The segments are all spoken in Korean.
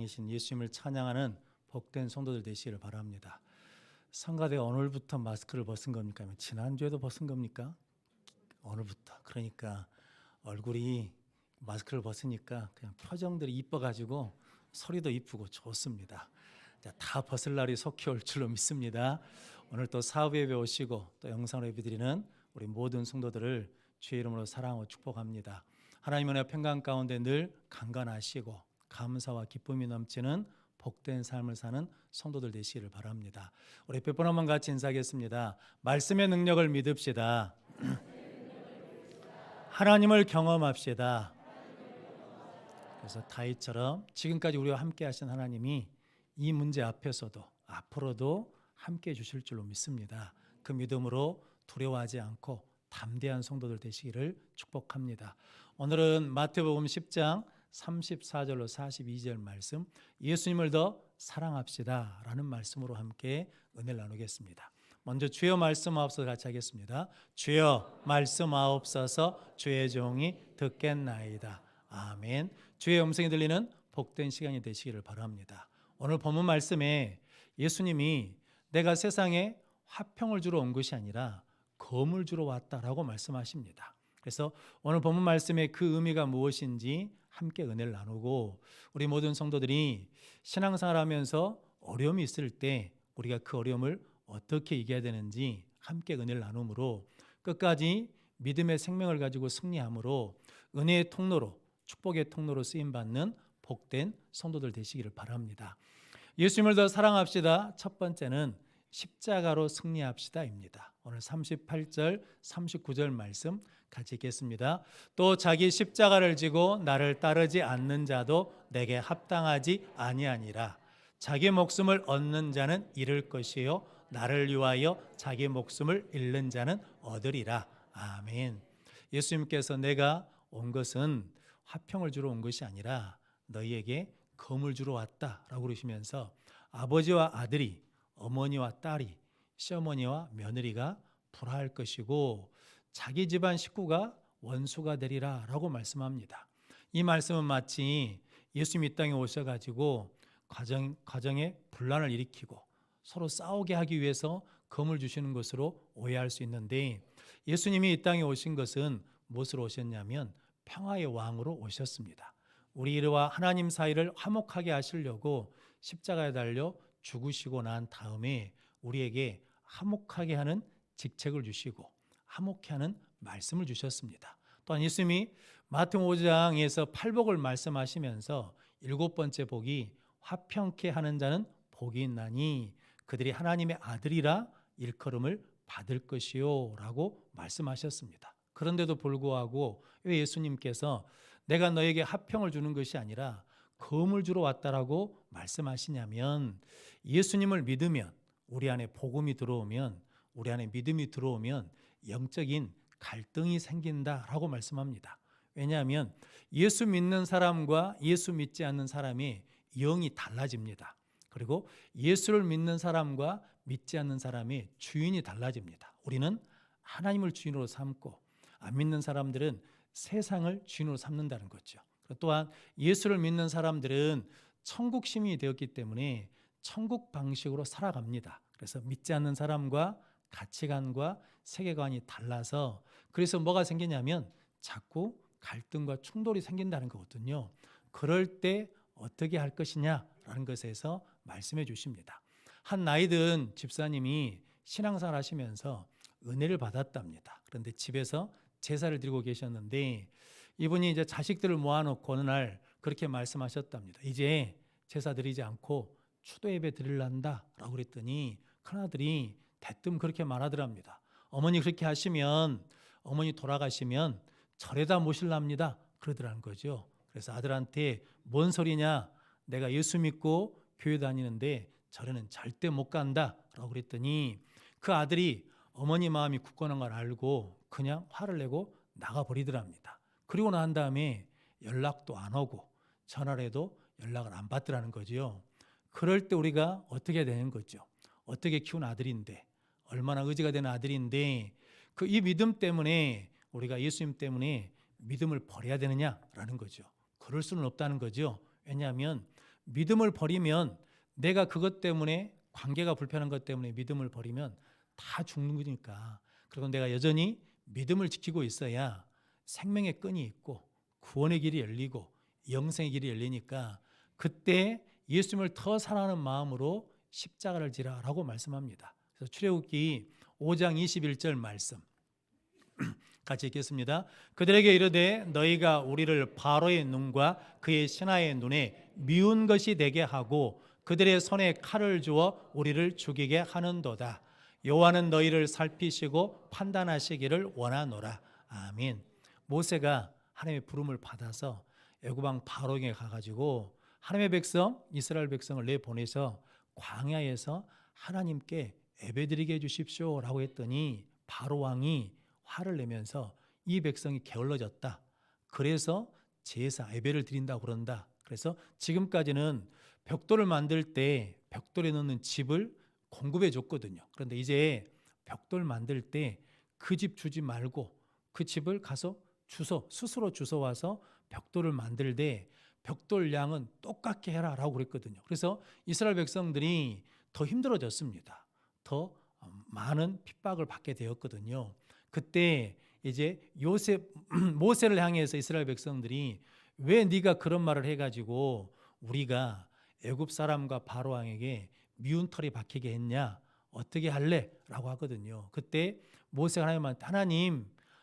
왕이신 예수님을 찬양하는 복된 성도들 되시기를 바랍니다. 성가대 오늘부터 마스크를 벗은 겁니까? 지난주에도 벗은 겁니까? 오늘부터. 그러니까 얼굴이 마스크를 벗으니까 그냥 표정들이 이뻐가지고 소리도 이쁘고 좋습니다. 다 벗을 날이 속히 올 줄로 믿습니다. 오늘 또 사부 예배 오시고 또 영상으로 예배드리는 우리 모든 성도들을 주의 이름으로 사랑하고 축복합니다. 하나님 은혜 평강 가운데 늘 강건하시고 감사와 기쁨이 넘치는 복된 삶을 사는 성도들 되시기를 바랍니다. 우리 몇 번 한번 같이 인사하겠습니다. 말씀의 능력을 믿읍시다. 하나님을 경험합시다. 그래서 다윗처럼 지금까지 우리와 함께 하신 하나님이 이 문제 앞에서도 앞으로도 함께 해주실 줄로 믿습니다. 그 믿음으로 두려워하지 않고 담대한 성도들 되시기를 축복합니다. 오늘은 마태복음 10장 34절로 42절 말씀, 예수님을 더 사랑합시다 라는 말씀으로 함께 은혜를 나누겠습니다. 먼저 주여 말씀하옵소서 같이 하겠습니다. 주여 말씀하옵소서 주의 종이 듣겠나이다. 아멘. 주의 음성이 들리는 복된 시간이 되시기를 바랍니다. 오늘 본문 말씀에 예수님이 내가 세상에 화평을 주러 온 것이 아니라 검을 주러 왔다라고 말씀하십니다. 그래서 오늘 본문 말씀의 그 의미가 무엇인지 함께 은혜를 나누고, 우리 모든 성도들이 신앙생활 하면서 어려움이 있을 때 우리가 그 어려움을 어떻게 이겨야 되는지 함께 은혜를 나눔으로 끝까지 믿음의 생명을 가지고 승리함으로 은혜의 통로로, 축복의 통로로 쓰임받는 복된 성도들 되시기를 바랍니다. 예수님을 더 사랑합시다. 첫 번째는 십자가로 승리합시다입니다. 오늘 38절 39절 말씀 같이 읽겠습니다. 또 자기 십자가를 지고 나를 따르지 않는 자도 내게 합당하지 아니하니라. 자기 목숨을 얻는 자는 잃을 것이요 나를 위하여 자기 목숨을 잃는 자는 얻으리라. 아멘. 예수님께서 내가 온 것은 화평을 주러 온 것이 아니라 너희에게 검을 주러 왔다라고 그러시면서 아버지와 아들이, 어머니와 딸이, 시어머니와 며느리가 불화할 것이고 자기 집안 식구가 원수가 되리라 라고 말씀합니다. 이 말씀은 마치 예수님이 이 땅에 오셔가지고 가정에 분란을 일으키고 서로 싸우게 하기 위해서 검을 주시는 것으로 오해할 수 있는데, 예수님이 이 땅에 오신 것은 무엇으로 오셨냐면 평화의 왕으로 오셨습니다. 우리와 하나님 사이를 화목하게 하시려고 십자가에 달려 죽으시고 난 다음에 우리에게 화목하게 하는 직책을 주시고 화목케 하는 말씀을 주셨습니다. 또한 예수님이 마태복음 5장에서 팔복을 말씀하시면서 일곱 번째 복이 화평케 하는 자는 복이 있나니 그들이 하나님의 아들이라 일컬음을 받을 것이요 라고 말씀하셨습니다. 그런데도 불구하고 왜 예수님께서 내가 너에게 화평을 주는 것이 아니라 검을 주러 왔다라고 말씀하시냐면, 예수님을 믿으면, 우리 안에 복음이 들어오면, 우리 안에 믿음이 들어오면 영적인 갈등이 생긴다라고 말씀합니다. 왜냐하면 예수 믿는 사람과 예수 믿지 않는 사람의 영이 달라집니다. 그리고 예수를 믿는 사람과 믿지 않는 사람의 주인이 달라집니다. 우리는 하나님을 주인으로 삼고 안 믿는 사람들은 세상을 주인으로 삼는다는 거죠. 또한 예수를 믿는 사람들은 천국 시민이 되었기 때문에 천국 방식으로 살아갑니다. 그래서 믿지 않는 사람과 가치관과 세계관이 달라서, 그래서 뭐가 생기냐면 자꾸 갈등과 충돌이 생긴다는 거거든요. 그럴 때 어떻게 할 것이냐라는 것에서 말씀해 주십니다. 한 나이든 집사님이 신앙생활 하시면서 은혜를 받았답니다. 그런데 집에서 제사를 드리고 계셨는데 이분이 이제 자식들을 모아놓고 어느 날 그렇게 말씀하셨답니다. 이제 제사 드리지 않고 추도 예배 드리란다 라고 그랬더니 큰아들이 대뜸 그렇게 말하더랍니다. 어머니 그렇게 하시면 어머니 돌아가시면 절에다 모실랍니다 그러더라는 거죠. 그래서 아들한테 뭔 소리냐, 내가 예수 믿고 교회 다니는데 절에는 절대 못 간다 라고 그랬더니 그 아들이 어머니 마음이 굳건한 걸 알고 그냥 화를 내고 나가버리더랍니다. 그리고 난 다음에 연락도 안 오고 전화를 해도 연락을 안 받더라는 거죠. 그럴 때 우리가 어떻게 해야 되는 거죠? 어떻게 키운 아들인데, 얼마나 의지가 되는 아들인데 이 믿음 때문에 우리가 예수님 때문에 믿음을 버려야 되느냐라는 거죠. 그럴 수는 없다는 거죠. 왜냐하면 믿음을 버리면 내가 그것 때문에 관계가 불편한 것 때문에 믿음을 버리면 다 죽는 거니까. 그리고 내가 여전히 믿음을 지키고 있어야 생명의 끈이 있고 구원의 길이 열리고 영생의 길이 열리니까 그때 예수님을 더 사랑하는 마음으로 십자가를 지라라고 말씀합니다. 그래서 출애굽기 5장 21절 말씀 같이 읽겠습니다. 그들에게 이르되 너희가 우리를 바로의 눈과 그의 신하의 눈에 미운 것이 되게 하고 그들의 손에 칼을 주어 우리를 죽이게 하는도다. 여호와는 너희를 살피시고 판단하시기를 원하노라. 아멘. 모세가 하나님의 부름을 받아서 애굽 왕 바로에게 가가지고 하나님의 백성 이스라엘 백성을 내보내서 광야에서 하나님께 예배드리게 해주십시오라고 했더니 바로 왕이 화를 내면서 이 백성이 게을러졌다. 그래서 제사 예배를 드린다고 그런다. 그래서 지금까지는 벽돌을 만들 때 벽돌에 넣는 집을 공급해 줬거든요. 그런데 이제 벽돌 만들 때 그 집 주지 말고 그 집을 가서 스스로 주워 와서 벽돌을 만들되 벽돌 양은 똑같게 해라라고 그랬거든요. 그래서 이스라엘 백성들이 더 힘들어졌습니다. 더 많은 핍박을 받게 되었거든요. 그때 이제 모세를 향해서 이스라엘 백성들이 왜 네가 그런 말을 해가지고 우리가 애굽 사람과 바로 왕에게 미운 털이 박히게 했냐? 어떻게 할래? 라고 하거든요. 그때 모세가 하나님한테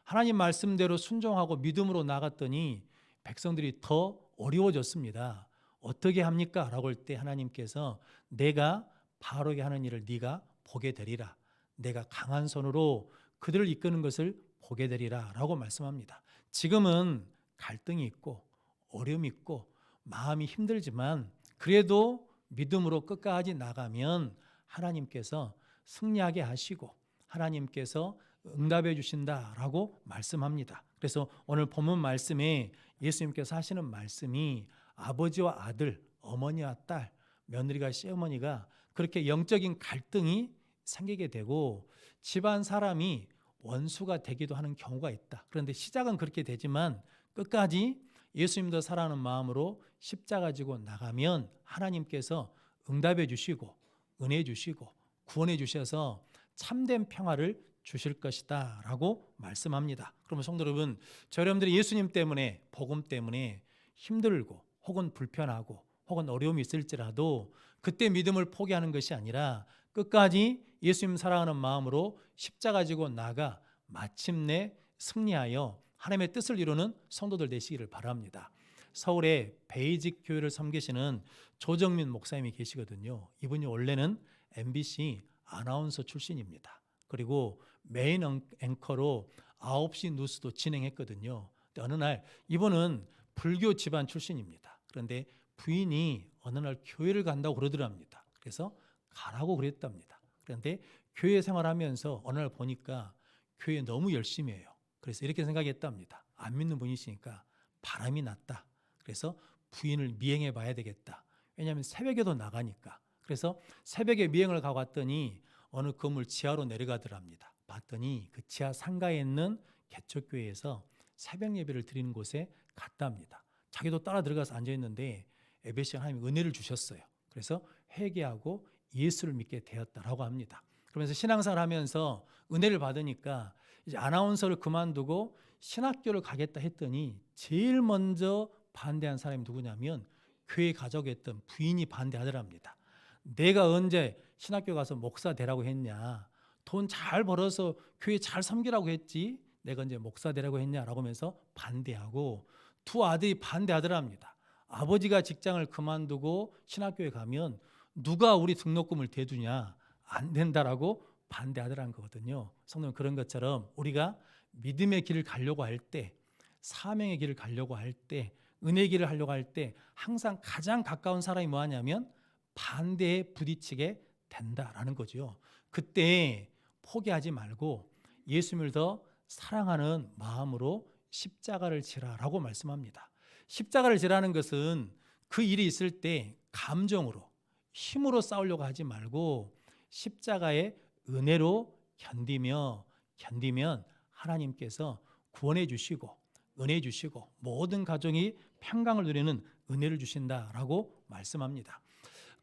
하나님 말씀대로 순종하고 믿음으로 나갔더니 백성들이 더 어려워졌습니다. 어떻게 합니까? 라고 할 때 하나님께서 내가 바로에게 하는 일을 네가 보게 되리라. 내가 강한 손으로 그들을 이끄는 것을 보게 되리라 라고 말씀합니다. 지금은 갈등이 있고 어려움이 있고 마음이 힘들지만 그래도 믿음으로 끝까지 나가면 하나님께서 승리하게 하시고 하나님께서 응답해 주신다라고 말씀합니다. 그래서 오늘 본문 말씀에 예수님께서 하시는 말씀이 아버지와 아들, 어머니와 딸, 며느리가 시어머니가 그렇게 영적인 갈등이 생기게 되고 집안 사람이 원수가 되기도 하는 경우가 있다. 그런데 시작은 그렇게 되지만 끝까지 예수님도 사랑하는 마음으로 십자가 지고 나가면 하나님께서 응답해 주시고 은혜 주시고 구원해 주셔서 참된 평화를 주실 것이다 라고 말씀합니다. 그러면 성도 여러분, 여러분들이 예수님 때문에 복음 때문에 힘들고 혹은 불편하고 혹은 어려움이 있을지라도 그때 믿음을 포기하는 것이 아니라 끝까지 예수님 사랑하는 마음으로 십자가 지고 나가 마침내 승리하여 하나님의 뜻을 이루는 성도들 되시기를 바랍니다. 서울에 베이직 교회를 섬기시는 조정민 목사님이 계시거든요. 이분이 원래는 MBC 아나운서 출신입니다. 그리고 메인 앵커로 9시 뉴스도 진행했거든요. 근데 어느 날 이분은 불교 집안 출신입니다. 그런데 부인이 어느 날 교회를 간다고 그러더랍니다. 그래서 가라고 그랬답니다. 그런데 교회 생활하면서 어느 날 보니까 교회 너무 열심히 해요. 그래서 이렇게 생각했답니다. 안 믿는 분이시니까 바람이 났다. 그래서 부인을 미행해 봐야 되겠다. 왜냐하면 새벽에도 나가니까. 그래서 새벽에 미행을 가고 왔더니 어느 건물 지하로 내려가더랍니다. 봤더니 그 지하 상가에 있는 개척교회에서 새벽 예배를 드리는 곳에 갔답니다. 자기도 따라 들어가서 앉아있는데 예배시간 하나님이 은혜를 주셨어요. 그래서 회개하고 예수를 믿게 되었다라고 합니다. 그러면서 신앙생활 하면서 은혜를 받으니까 이제 아나운서를 그만두고 신학교를 가겠다 했더니 제일 먼저 반대한 사람이 누구냐면 교회 가자고 했던 부인이 반대하더랍니다. 내가 언제 신학교 가서 목사 되라고 했냐? 돈 잘 벌어서 교회 잘 섬기라고 했지. 내가 언제 목사 되라고 했냐라고 하면서 반대하고 두 아들이 반대하더랍니다. 아버지가 직장을 그만두고 신학교에 가면 누가 우리 등록금을 대주냐? 안 된다라고 반대하더라는 거거든요. 성도는 그런 것처럼 우리가 믿음의 길을 가려고 할 때, 사명의 길을 가려고 할 때, 은혜의 길을 하려고 할 때 항상 가장 가까운 사람이 뭐하냐면 반대에 부딪히게 된다라는 거죠. 그때 포기하지 말고 예수님을 더 사랑하는 마음으로 십자가를 지라라고 말씀합니다. 십자가를 지라는 것은 그 일이 있을 때 감정으로 힘으로 싸우려고 하지 말고 십자가의 은혜로 견디면 하나님께서 구원해 주시고 은혜 주시고 모든 가정이 평강을 누리는 은혜를 주신다라고 말씀합니다.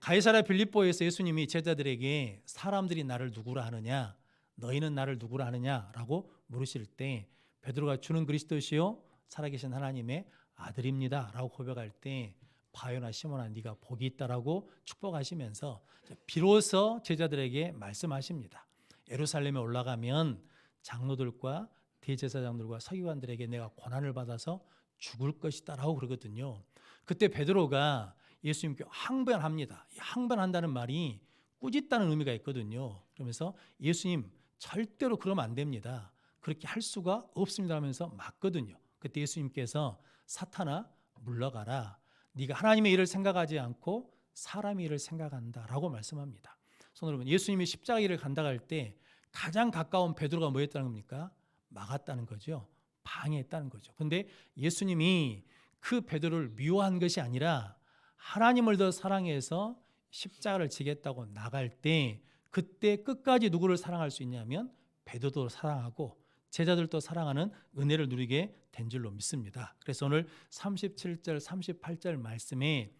가이사랴 빌립보에서 예수님이 제자들에게 사람들이 나를 누구라 하느냐, 너희는 나를 누구라 하느냐라고 물으실 때 베드로가 주는 그리스도시요 살아계신 하나님의 아들입니다 라고 고백할 때 바요나 시몬아 네가 복이 있다라고 축복하시면서 비로소 제자들에게 말씀하십니다. 예루살렘에 올라가면 장로들과 대제사장들과 서기관들에게 내가 고난을 받아서 죽을 것이다 라고 그러거든요. 그때 베드로가 예수님께 항변합니다. 항변한다는 말이 꾸짖다는 의미가 있거든요. 그러면서 예수님 절대로 그러면 안 됩니다. 그렇게 할 수가 없습니다 하면서 맞거든요. 그때 예수님께서 사탄아 물러가라. 네가 하나님의 일을 생각하지 않고 사람의 일을 생각한다라고 말씀합니다. 여러분, 예수님이 십자가 일을 간다고 할 때 가장 가까운 베드로가 뭐 했다는 겁니까? 막았다는 거죠. 방해했다는 거죠. 그런데 예수님이 그 베드로를 미워한 것이 아니라 하나님을 더 사랑해서 십자가를 지겠다고 나갈 때 그때 끝까지 누구를 사랑할 수 있냐면 베드로도 사랑하고 제자들도 사랑하는 은혜를 누리게 된 줄로 믿습니다. 그래서 오늘 37절 38절 말씀에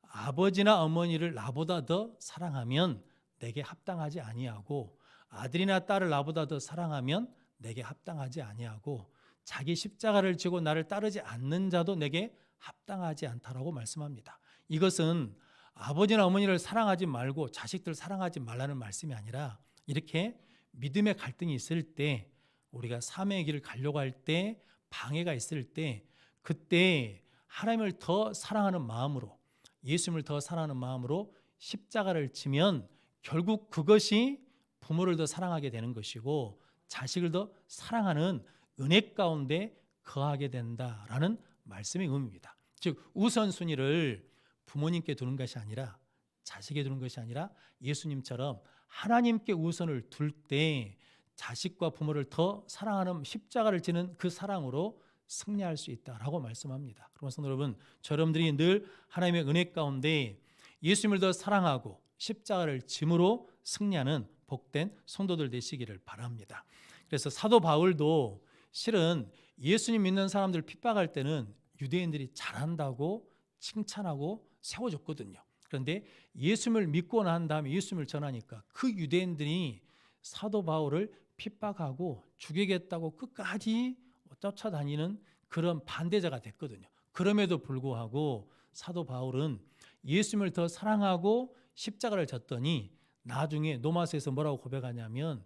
아버지나 어머니를 나보다 더 사랑하면 내게 합당하지 아니하고 아들이나 딸을 나보다 더 사랑하면 내게 합당하지 아니하고 자기 십자가를 지고 나를 따르지 않는 자도 내게 합당하지 않다라고 말씀합니다. 이것은 아버지나 어머니를 사랑하지 말고 자식들 사랑하지 말라는 말씀이 아니라 이렇게 믿음의 갈등이 있을 때 우리가 삶의 길을 가려고 할 때 방해가 있을 때 그때 하나님을 더 사랑하는 마음으로 예수님을 더 사랑하는 마음으로 십자가를 지면 결국 그것이 부모를 더 사랑하게 되는 것이고 자식을 더 사랑하는 은혜 가운데 거하게 된다라는 말씀의 의미입니다. 즉 우선순위를 부모님께 두는 것이 아니라 자식에 두는 것이 아니라 예수님처럼 하나님께 우선을 둘 때 자식과 부모를 더 사랑하는 십자가를 지는 그 사랑으로 승리할 수 있다라고 말씀합니다. 그러면서 여러분, 여러분들이 늘 하나님의 은혜 가운데 예수님을 더 사랑하고 십자가를 짐으로 승리하는 복된 성도들 되시기를 바랍니다. 그래서 사도 바울도 실은 예수님 믿는 사람들 핍박할 때는 유대인들이 잘한다고 칭찬하고 세워줬거든요. 그런데 예수님을 믿고 난 다음에 예수님을 전하니까 그 유대인들이 사도 바울을 핍박하고 죽이겠다고 끝까지 쫓아다니는 그런 반대자가 됐거든요. 그럼에도 불구하고 사도 바울은 예수님을 더 사랑하고 십자가를 졌더니 나중에 로마서에서 뭐라고 고백하냐면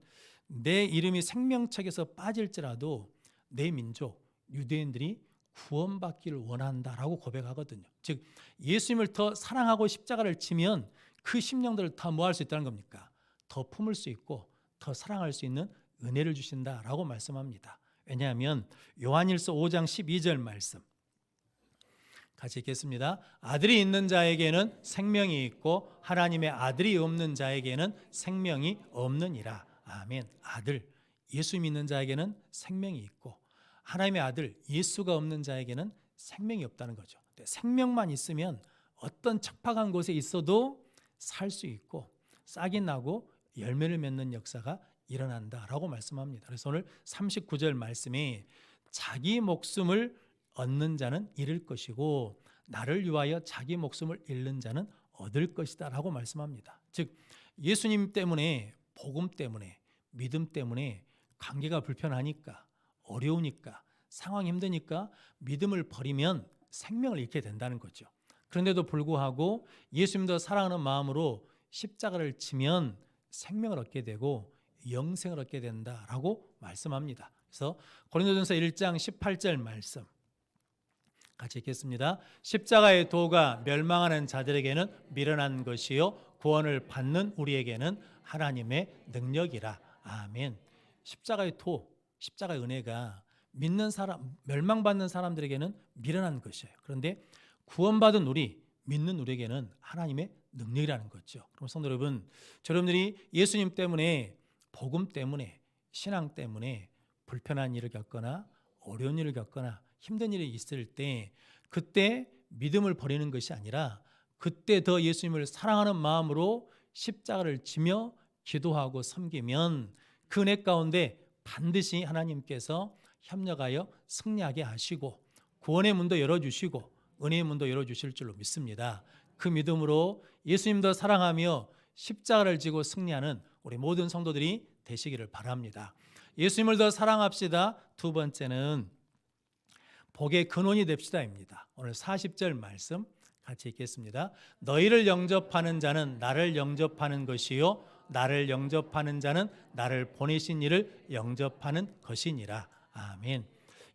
내 이름이 생명책에서 빠질지라도 내 민족 유대인들이 구원받기를 원한다라고 고백하거든요. 즉 예수님을 더 사랑하고 십자가를 지면 그 심령들을 더 뭐 할 수 있다는 겁니까? 더 품을 수 있고 더 사랑할 수 있는 은혜를 주신다라고 말씀합니다. 왜냐하면 요한일서 5장 12절 말씀 같이 읽겠습니다. 아들이 있는 자에게는 생명이 있고 하나님의 아들이 없는 자에게는 생명이 없느니라. 아멘. 아들, 예수 믿는 자에게는 생명이 있고 하나님의 아들, 예수가 없는 자에게는 생명이 없다는 거죠. 생명만 있으면 어떤 척박한 곳에 있어도 살 수 있고 싹이 나고 열매를 맺는 역사가 일어난다라고 말씀합니다. 그래서 오늘 39절 말씀에 자기 목숨을 얻는 자는 잃을 것이고 나를 위하여 자기 목숨을 잃는 자는 얻을 것이다 라고 말씀합니다. 즉 예수님 때문에 복음 때문에 믿음 때문에 관계가 불편하니까 어려우니까 상황이 힘드니까 믿음을 버리면 생명을 잃게 된다는 거죠. 그런데도 불구하고 예수님도 사랑하는 마음으로 십자가를 지면 생명을 얻게 되고 영생을 얻게 된다라고 말씀합니다. 그래서 고린도전서 1장 18절 말씀 같이 읽겠습니다. 십자가의 도가 멸망하는 자들에게는 미련한 것이요 구원을 받는 우리에게는 하나님의 능력이라. 아멘. 십자가의 도, 십자가의 은혜가 믿는 사람, 멸망받는 사람들에게는 미련한 것이에요. 그런데 구원받은 우리, 믿는 우리에게는 하나님의 능력이라는 거죠. 그럼 성도 여러분, 여러분들이 예수님 때문에 복음 때문에 신앙 때문에 불편한 일을 겪거나 어려운 일을 겪거나 힘든 일이 있을 때 그때 믿음을 버리는 것이 아니라 그때 더 예수님을 사랑하는 마음으로 십자가를 지며 기도하고 섬기면 그 은혜 가운데 반드시 하나님께서 협력하여 승리하게 하시고 구원의 문도 열어주시고 은혜의 문도 열어주실 줄로 믿습니다. 그 믿음으로 예수님 더 사랑하며 십자가를 지고 승리하는 우리 모든 성도들이 되시기를 바랍니다. 예수님을 더 사랑합시다. 두 번째는 복의 근원이 됩시다입니다. 오늘 40절 말씀 같이 읽겠습니다. 너희를 영접하는 자는 나를 영접하는 것이요 나를 영접하는 자는 나를 보내신 이를 영접하는 것이니라. 아멘.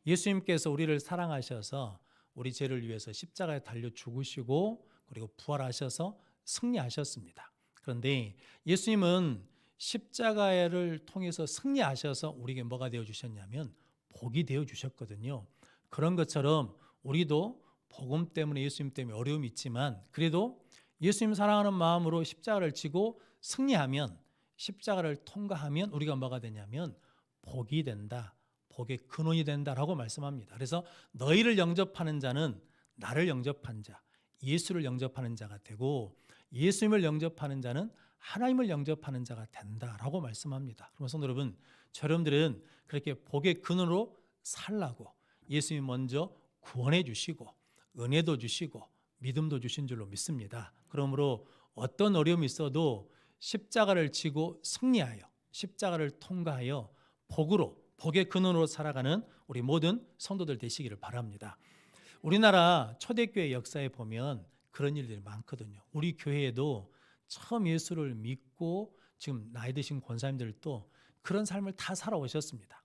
예수님께서 우리를 사랑하셔서 우리 죄를 위해서 십자가에 달려 죽으시고 그리고 부활하셔서 승리하셨습니다. 그런데 예수님은 십자가를 통해서 승리하셔서 우리에게 뭐가 되어 주셨냐면 복이 되어 주셨거든요. 그런 것처럼 우리도 복음 때문에 예수님 때문에 어려움이 있지만 그래도 예수님 사랑하는 마음으로 십자가를 지고 승리하면 십자가를 통과하면 우리가 뭐가 되냐면 복이 된다. 복의 근원이 된다라고 말씀합니다. 그래서 너희를 영접하는 자는 나를 영접한 자, 예수를 영접하는 자가 되고 예수님을 영접하는 자는 하나님을 영접하는 자가 된다라고 말씀합니다. 그러면 성도 여러분, 여러분들은 그렇게 복의 근원으로 살라고 예수님이 먼저 구원해 주시고 은혜도 주시고 믿음도 주신 줄로 믿습니다. 그러므로 어떤 어려움이 있어도 십자가를 지고 승리하여 십자가를 통과하여 복의 근원으로 살아가는 우리 모든 성도들 되시기를 바랍니다. 우리나라 초대교회 역사에 보면 그런 일들이 많거든요. 우리 교회에도 처음 예수를 믿고 지금 나이 드신 권사님들도 그런 삶을 다 살아오셨습니다.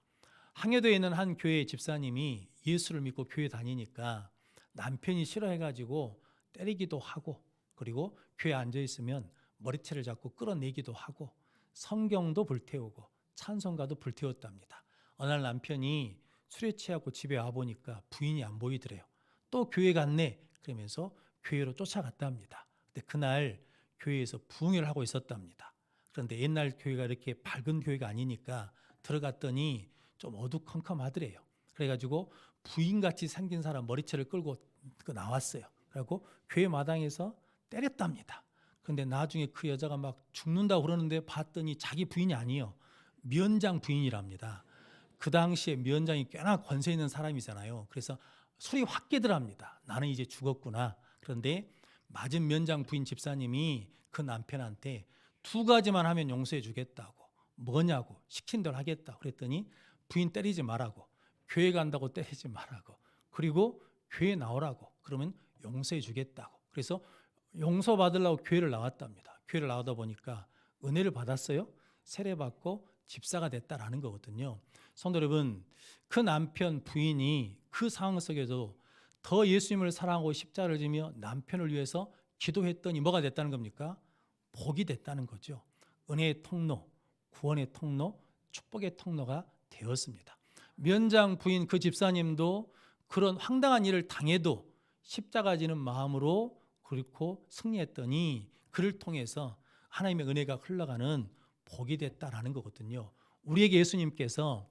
항해도에 있는 한 교회 집사님이 예수를 믿고 교회 다니니까 남편이 싫어해가지고 때리기도 하고 그리고 교회에 앉아있으면 머리채를 잡고 끌어내기도 하고 성경도 불태우고 찬송가도 불태웠답니다. 어느 날 남편이 술에 취하고 집에 와보니까 부인이 안 보이더래요. 또 교회 갔네 그러면서 교회로 쫓아갔답니다. 근데 그날 교회에서 부흥회를 하고 있었답니다. 그런데 옛날 교회가 이렇게 밝은 교회가 아니니까 들어갔더니 좀 어두컴컴하더래요. 그래가지고 부인같이 생긴 사람 머리채를 끌고 나왔어요. 그리고 교회 마당에서 때렸답니다. 근데 나중에 그 여자가 막 죽는다고 그러는데 봤더니 자기 부인이 아니에요. 미연장 부인이랍니다. 그 당시에 미연장이 꽤나 권세 있는 사람이잖아요. 그래서 술이 확 깨더랍니다. 나는 이제 죽었구나. 그런데 맞은 미연장 부인 집사님이 그 남편한테 두 가지만 하면 용서해 주겠다고. 뭐냐고 시킨 대로 하겠다고 그랬더니 부인 때리지 말라고 교회 간다고 때리지 말라고 그리고 교회 나오라고 그러면 용서해 주겠다고. 그래서 용서받으려고 교회를 나왔답니다. 교회를 나오다 보니까 은혜를 받았어요. 세례받고 집사가 됐다라는 거거든요. 성도 여러분, 그 남편 부인이 그 상황 속에도 더 예수님을 사랑하고 십자가를 지며 남편을 위해서 기도했더니 뭐가 됐다는 겁니까? 복이 됐다는 거죠. 은혜의 통로, 구원의 통로, 축복의 통로가 되었습니다. 면장 부인 그 집사님도 그런 황당한 일을 당해도 십자가 지는 마음으로 그렇고 승리했더니 그를 통해서 하나님의 은혜가 흘러가는 복이 됐다라는 거거든요. 우리에게 예수님께서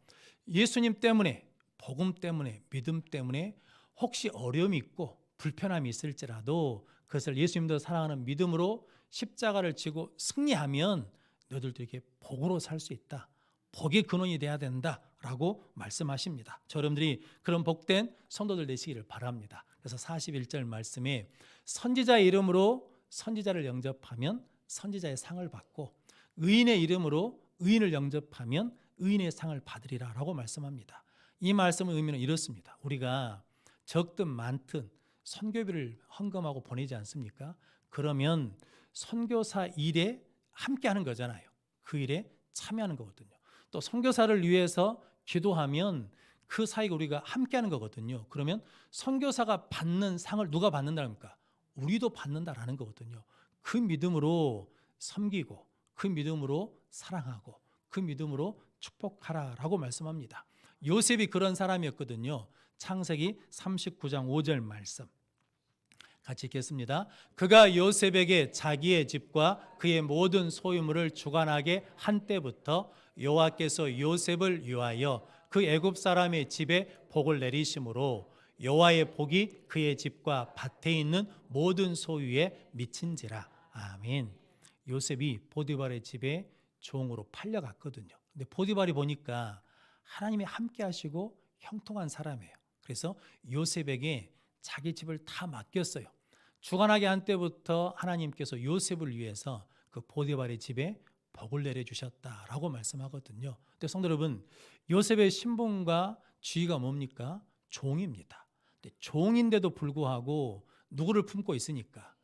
예수님 때문에 복음 때문에 믿음 때문에 혹시 어려움이 있고 불편함이 있을지라도 그것을 예수님도 사랑하는 믿음으로 십자가를 지고 승리하면 너희들도 이렇게 복으로 살 수 있다. 복의 근원이 돼야 된다라고 말씀하십니다. 여러분들이 그런 복된 성도들 되시기를 바랍니다. 그래서 41절 말씀에 선지자의 이름으로 선지자를 영접하면 선지자의 상을 받고 의인의 이름으로 의인을 영접하면 의인의 상을 받으리라 라고 말씀합니다. 이 말씀의 의미는 이렇습니다. 우리가 적든 많든 선교비를 헌금하고 보내지 않습니까? 그러면 선교사 일에 함께하는 거잖아요. 그 일에 참여하는 거거든요. 또 선교사를 위해서 기도하면 그 사이가 우리가 함께하는 거거든요. 그러면 선교사가 받는 상을 누가 받는다니까? 우리도 받는다라는 거거든요. 그 믿음으로 섬기고 그 믿음으로 사랑하고 그 믿음으로 축복하라라고 말씀합니다. 요셉이 그런 사람이었거든요. 창세기 39장 5절 말씀 같이 읽겠습니다. 그가 요셉에게 자기의 집과 그의 모든 소유물을 주관하게 한 때부터 여호와께서 요셉을 위하여 그 애굽 사람의 집에 복을 내리심으로 여호와의 복이 그의 집과 밭에 있는 모든 소유에 미친지라. 아멘. 요셉이 보디발의 집에 종으로 팔려갔거든요. 근데 보디발이 보니까 하나님이 함께 하시고 형통한 사람이에요. 그래서 요셉에게 자기 집을 다 맡겼어요. 주관하게 한 때부터 하나님께서 요셉을 위해서 그 보디발의 집에 복을 내려주셨다라고 말씀하거든요. 근데 성도 여러분, 요셉의 신분과 지위가 뭡니까? 종입니다. 근데 종인데도 불구하고 누구를 품고 있으니까?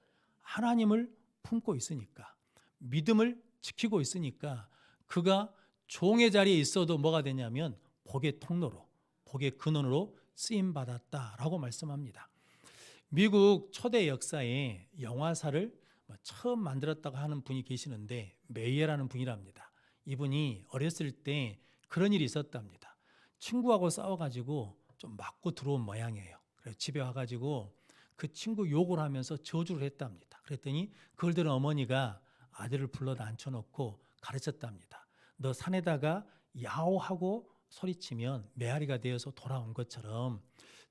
하나님을 품고 있으니까, 믿음을 지키고 있으니까 그가 종의 자리에 있어도 뭐가 되냐면 복의 통로로, 복의 근원으로 쓰임받았다라고 말씀합니다. 미국 초대 역사에 영화사를 처음 만들었다고 하는 분이 계시는데 메이어라는 분이랍니다. 이분이 어렸을 때 그런 일이 있었답니다. 친구하고 싸워가지고 좀 맞고 들어온 모양이에요. 그래서 집에 와가지고 그 친구 욕을 하면서 저주를 했답니다. 그랬더니 그걸 들은 어머니가 아들을 불러다 앉혀놓고 가르쳤답니다. 너 산에다가 야호하고 소리치면 메아리가 되어서 돌아온 것처럼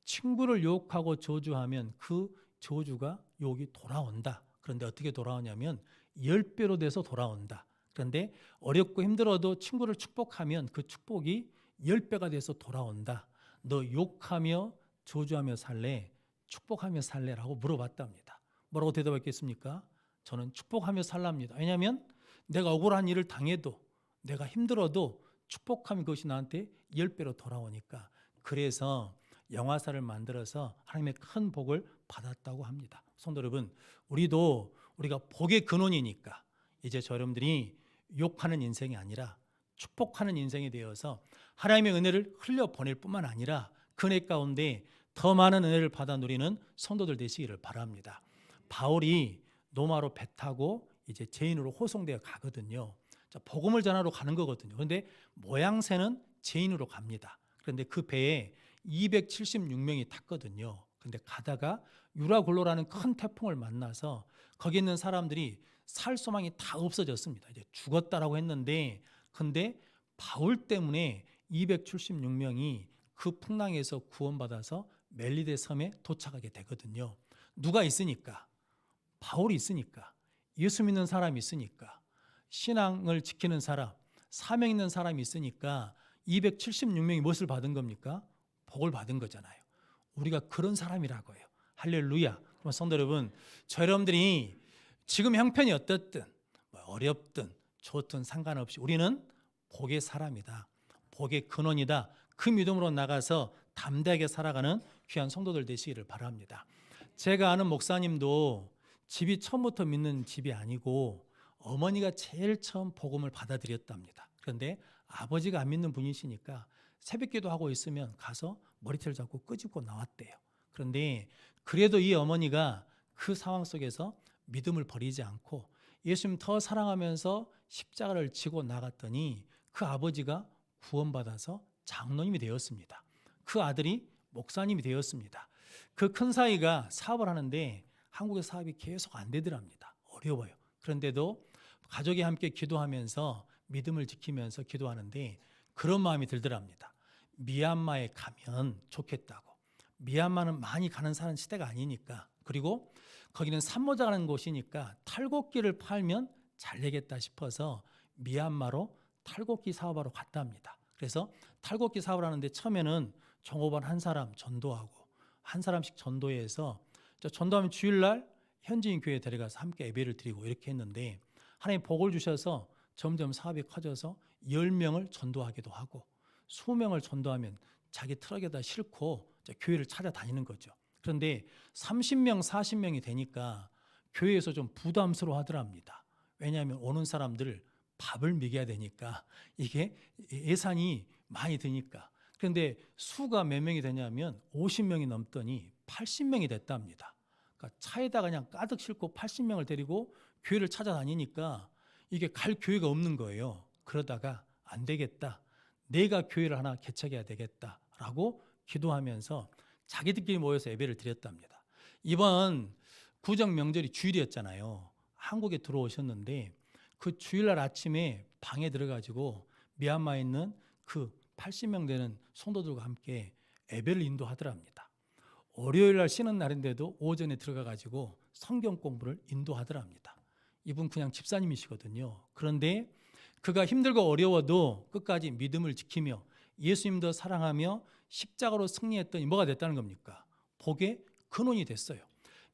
친구를 욕하고 저주하면 그 저주가 욕이 돌아온다. 그런데 어떻게 돌아오냐면 10배로 돼서 돌아온다. 그런데 어렵고 힘들어도 친구를 축복하면 그 축복이 10배가 돼서 돌아온다. 너 욕하며 저주하며 살래? 축복하며 살래라고 물어봤답니다. 뭐라고 대답했겠습니까? 저는 축복하며 살랍니다. 왜냐하면 내가 억울한 일을 당해도 내가 힘들어도 축복하면 그것이 나한테 10배로 돌아오니까. 그래서 영화사를 만들어서 하나님의 큰 복을 받았다고 합니다. 성도 여러분, 우리가 복의 근원이니까 이제 저 여러분들이 욕하는 인생이 아니라 축복하는 인생이 되어서 하나님의 은혜를 흘려보낼 뿐만 아니라 그 은혜 가운데 더 많은 은혜를 받아 누리는 성도들 되시기를 바랍니다. 바울이 로마로 배 타고 이제 죄인으로 호송되어 가거든요. 복음을 전하러 가는 거거든요. 그런데 모양새는 죄인으로 갑니다. 그런데 그 배에 276명이 탔거든요. 그런데 가다가 유라굴로라는 큰 태풍을 만나서 거기 있는 사람들이 살 소망이 다 없어졌습니다. 이제 죽었다라고 했는데, 근데 바울 때문에 276명이 그 풍랑에서 구원받아서 멜리데 섬에 도착하게 되거든요. 누가 있으니까? 바울이 있으니까, 예수 믿는 사람이 있으니까, 신앙을 지키는 사람, 사명 있는 사람이 있으니까 276명이 무엇을 받은 겁니까? 복을 받은 거잖아요. 우리가 그런 사람이라고요. 할렐루야. 그럼 성도 여러분, 저 여러분들이 지금 형편이 어떻든 어렵든 좋든 상관없이 우리는 복의 사람이다. 복의 근원이다. 그 믿음으로 나가서 담대하게 살아가는 귀한 성도들 되시기를 바랍니다. 제가 아는 목사님도 집이 처음부터 믿는 집이 아니고 어머니가 제일 처음 복음을 받아들였답니다. 그런데 아버지가 안 믿는 분이시니까 새벽기도 하고 있으면 가서 머리채를 잡고 끄집고 나왔대요. 그런데 그래도 이 어머니가 그 상황 속에서 믿음을 버리지 않고 예수님 더 사랑하면서 십자가를 지고 나갔더니 그 아버지가 구원받아서 장로님이 되었습니다. 그 아들이 목사님이 되었습니다. 그 큰 사이가 사업을 하는데 한국의 사업이 계속 안 되더랍니다. 어려워요. 그런데도 가족이 함께 기도하면서 믿음을 지키면서 기도하는데 그런 마음이 들더랍니다. 미얀마에 가면 좋겠다고. 미얀마는 많이 가는 사는 시대가 아니니까. 그리고 거기는 산모자라는 곳이니까 탈곡기를 팔면 잘 되겠다 싶어서 미얀마로 탈곡기 사업하러 갔답니다. 그래서 탈곡기 사업을 하는데 처음에는 종업원 한 사람 전도하고 한 사람씩 전도해서 전도하면 주일날 현지인 교회에 데려가서 함께 예배를 드리고 이렇게 했는데 하나님 복을 주셔서 점점 사업이 커져서 10명을 전도하기도 하고 20명을 전도하면 자기 트럭에다 싣고 교회를 찾아다니는 거죠. 그런데 30명, 40명이 되니까 교회에서 좀 부담스러워 하더랍니다. 왜냐하면 오는 사람들 밥을 먹여야 되니까 이게 예산이 많이 드니까. 그런데 수가 몇 명이 되냐면 50명이 넘더니 80명이 됐답니다. 그러니까 차에다 그냥 가득 싣고 80명을 데리고 교회를 찾아다니니까 이게 갈 교회가 없는 거예요. 그러다가 안 되겠다. 내가 교회를 하나 개척해야 되겠다라고 기도하면서 자기들끼리 모여서 예배를 드렸답니다. 이번 구정 명절이 주일이었잖아요. 한국에 들어오셨는데 그 주일날 아침에 방에 들어가지고 미얀마에 있는 그 80명 되는 성도들과 함께 예배를 인도하더랍니다. 월요일날 쉬는 날인데도 오전에 들어가가지고 성경 공부를 인도하더랍니다. 이분 그냥 집사님이시거든요. 그런데 그가 힘들고 어려워도 끝까지 믿음을 지키며 예수님도 사랑하며 십자가로 승리했더니 뭐가 됐다는 겁니까? 복의 근원이 됐어요.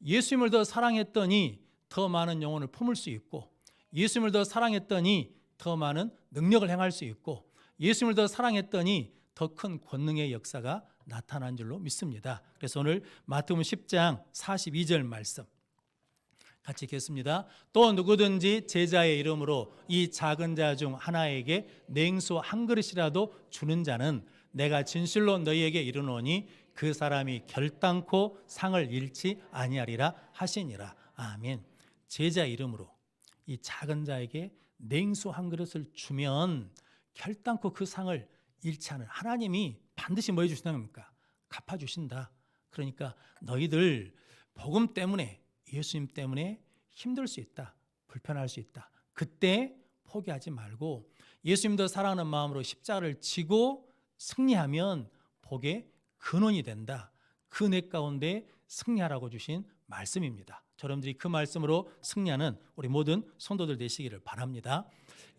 예수님을 더 사랑했더니 더 많은 영혼을 품을 수 있고, 예수님을 더 사랑했더니 더 많은 능력을 행할 수 있고, 예수님을 더 사랑했더니 더 큰 권능의 역사가 나타난 줄로 믿습니다. 그래서 오늘 마태복음 10장 42절 말씀 같이 읽겠습니다. 또 누구든지 제자의 이름으로 이 작은 자 중 하나에게 냉수 한 그릇이라도 주는 자는 내가 진실로 너희에게 이르노니 그 사람이 결단코 상을 잃지 아니하리라 하시니라. 아멘. 제자 이름으로 이 작은 자에게 냉수 한 그릇을 주면 결단코 그 상을 잃지 않은, 하나님이 반드시 뭐 해주신다는 겁니까? 갚아주신다. 그러니까 너희들 복음 때문에, 예수님 때문에 힘들 수 있다, 불편할 수 있다. 그때 포기하지 말고 예수님 더 사랑하는 마음으로 십자가를 지고 승리하면 복의 근원이 된다. 그 내 가운데 승리하라고 주신 말씀입니다. 여러분들이 그 말씀으로 승리하는 우리 모든 성도들 되시기를 바랍니다.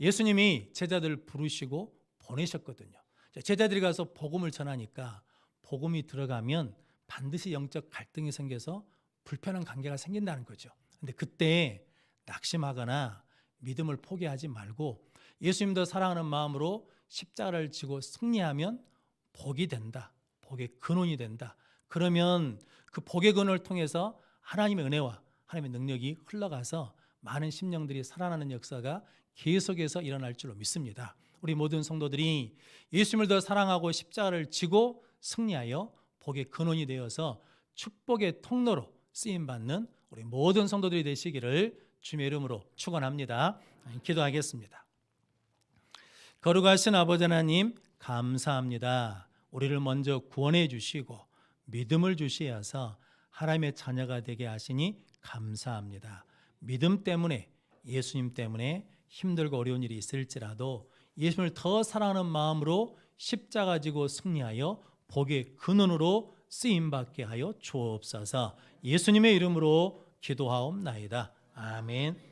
예수님이 제자들을 부르시고 보내셨거든요. 제자들이 가서 복음을 전하니까 복음이 들어가면 반드시 영적 갈등이 생겨서 불편한 관계가 생긴다는 거죠. 근데 그때 낙심하거나 믿음을 포기하지 말고 예수님 더 사랑하는 마음으로 십자가를 지고 승리하면 복이 된다. 복의 근원이 된다. 그러면 그 복의 근원을 통해서 하나님의 은혜와 하나님의 능력이 흘러가서 많은 심령들이 살아나는 역사가 계속해서 일어날 줄로 믿습니다. 우리 모든 성도들이 예수님을 더 사랑하고 십자가를 지고 승리하여 복의 근원이 되어서 축복의 통로로 쓰임받는 우리 모든 성도들이 되시기를 주님의 이름으로 축원합니다. 기도하겠습니다. 거룩하신 아버지 하나님, 감사합니다. 우리를 먼저 구원해 주시고 믿음을 주시어서 하나님의 자녀가 되게 하시니 감사합니다. 믿음 때문에, 예수님 때문에 힘들고 어려운 일이 있을지라도 예수님을 더 사랑하는 마음으로 십자가 지고 승리하여 복의 근원으로 쓰임받게 하여 주옵소서. 예수님의 이름으로 기도하옵나이다. 아멘.